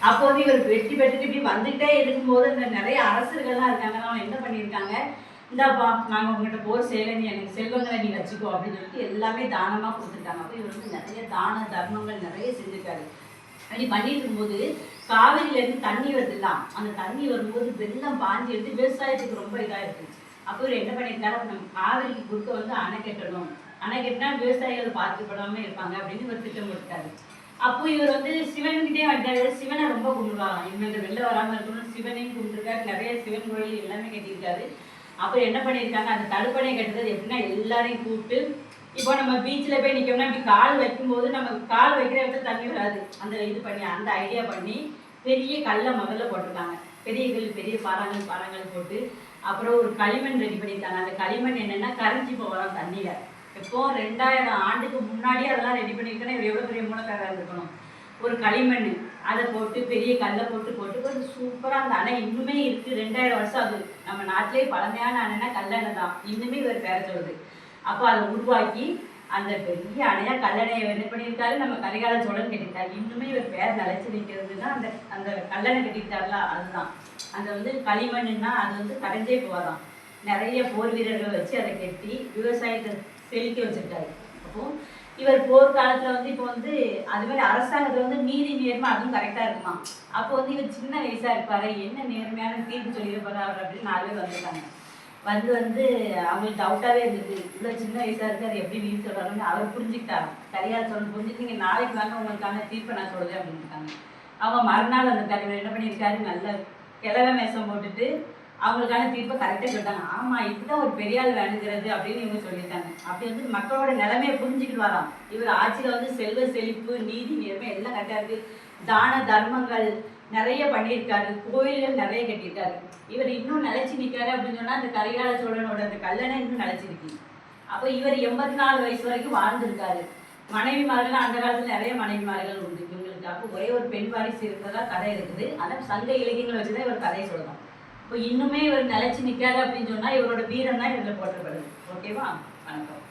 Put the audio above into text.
அப்போ வந்து இவர் வெற்றி பெற்றுட்டு இப்படி வந்துகிட்டே இருக்கும்போது இந்த நிறைய அரசர்கள்லாம் இருக்காங்க. அவங்க என்ன பண்ணியிருக்காங்க, இந்தாப்பா நாங்கள் உங்கள்கிட்ட போர் செய்யலை, நீ எனக்கு செல்வங்களை நீ வச்சுக்கோ அப்படின்னு சொல்லிட்டு எல்லாமே தானமாக கொடுத்துருக்காங்க. அப்போ இவர் வந்து நிறைய தான தர்மங்கள் நிறைய செஞ்சுருக்காரு. அப்படி பண்ணிட்டு இருக்கும்போது காவிரியிலேருந்து தண்ணி வருதுலாம், அந்த தண்ணி வரும்போது வெள்ளம் பாஞ்சு எடுத்து விவசாயத்துக்கு ரொம்ப இதாக இருக்குது. அப்போ இவர் என்ன பண்ணியிருக்காரு, நம்ம காவிரிக்கு குறுக்க வந்து அணை கட்டணும், அணை கட்டினா விவசாயிகள் பாதிக்கப்படாமல் இருப்பாங்க அப்படின்னு ஒரு திட்டம் கொடுத்தாரு. அப்போ இவர் வந்து சிவன்கிட்டே வந்துட்டாரு. சிவனை ரொம்ப கும்பிடுவாங்க, இனிமேல் வெளில வராமல் இருக்கணும் சிவனையும் கும்பிட்டுருக்காரு. நிறைய சிவன் கோயில் எல்லாமே கட்டியிருக்காரு. அப்போ என்ன பண்ணியிருக்காங்க, அந்த தடுப்பணை கட்டுறது எப்படின்னா எல்லாரையும் கூப்பிட்டு, இப்போ நம்ம பீச்சில் போய் நிற்கோம்னா இப்படி கால் வைக்கும்போது நம்ம கால் வைக்கிற இடத்துல தண்ணி வராது, அந்த இது பண்ணி அந்த ஐடியா பண்ணி பெரிய கல்லை முதல்ல போட்டிருக்காங்க. பெரிய கல் பெரிய பாறாங்கல் போட்டு அப்புறம் ஒரு களிமண் ரெடி பண்ணியிருக்காங்க. அந்த களிமண் என்னென்னா கரைஞ்சி போகலாம் தண்ணியில். இப்போ 2000 ஆண்டுக்கு முன்னாடியே அதெல்லாம் ரெடி பண்ணியிருக்கேன்னா இவர் எவ்வளோ பெரிய மூலக்காராக இருக்கணும். ஒரு களிமண் அதை போட்டு பெரிய கல்லை போட்டு கொஞ்சம் சூப்பராக அந்த அணை இன்னுமே இருக்குது. 2000 வருஷம் ஆகுது. நம்ம நாட்டிலே பழமையான அணைனா கல்லணை தான், இன்னுமே இவர் பேர சொல்லுது. அப்போ அதை உருவாக்கி அந்த பெரிய அணையாக கல்லணையை என்ன பண்ணியிருக்காரு, நம்ம கரிகால சோழன் கட்டியிருக்காரு. இன்னுமே இவர் பேர் நிலைச்சி நிற்கிறது தான் அந்த அந்த கல்லணை கட்டியிருக்காருல, அதுதான். அந்த வந்து களிமண்ணுன்னா அது வந்து கரைஞ்சே போகாதான். நிறைய போர் வீரர்கள் வச்சு அதை கட்டி விவசாயத்தை செலுத்தி வச்சுருக்காரு. அப்போது இவர் போர்க்காலத்தில் வந்து இப்போ வந்து அதுமாதிரி அரசாங்கத்தில் வந்து நீதி நேர்மை அதுவும் கரெக்டாக இருக்குமா. அப்போ வந்து இவர் சின்ன வயசாக இருப்பார், என்ன நேர்மையான தீர்ப்பு சொல்லியிருப்பார் அவர் அப்படின்னு 4 பேர் வந்துட்டாங்க. வந்து அவங்களுக்கு டவுட்டாகவே இருந்தது, இவ்வளோ சின்ன வயசாக இருக்குது அது எப்படி நீதி சொல்கிறாங்கன்னு. அவர் புரிஞ்சுக்கிட்டாங்க, கரிகால சோழன் புரிஞ்சுட்டு நீங்கள் நாளைக்கு வாங்க உங்களுக்கான தீர்ப்பை நான் சொல்கிறேன் அப்படின்ட்டாங்க. அவங்க மறுநாள் அந்த தலைவர் என்ன பண்ணியிருக்காரு, நல்ல கிழவ மேசம் போட்டுட்டு அவங்களுக்கான தீர்ப்பை கரெக்டாக சொல்லிட்டாங்க. ஆமாம் இதுதான் ஒரு பெரிய ஆள் வேணுங்கிறது அப்படின்னு இவங்க சொல்லியிருக்காங்க. அப்படி வந்து மக்களோட நிலைமையை புரிஞ்சுக்கிட்டு வரான். இவர் ஆட்சியில் வந்து செல்வ செழிப்பு நீதி நேர்மை எல்லாம் கரெக்டாக இருக்குது. தான தர்மங்கள் நிறைய பண்ணியிருக்காரு, கோயில்கள் நிறைய கட்டியிருக்காரு. இவர் இன்னும் நிலைச்சி நிற்காரு அப்படின்னு சொன்னால் அந்த கரிகால சோழனோட அந்த கல்லணை இன்னும் நிலைச்சிருக்கு. அப்போ இவர் 84 வயசு வரைக்கும் வாழ்ந்திருக்காரு. மனைவிமார்கள் அந்த காலத்தில் நிறைய மனைவிமார்கள் உண்டு இவங்களுக்கு. அப்போ ஒரே ஒரு பெண் வாரிசு இருக்கிறதா கதை இருக்குது. ஆனால் சங்க இலக்கியங்களை வச்சு தான் இவர் கதையை சொல்லலாம். இப்போ இன்னுமே இவர் நிலைச்சி நிற்காரு அப்படின்னு சொன்னால் இவரோட வீரம் தான் இதில் போற்றப்படுது. ஓகேவா? வணக்கம்.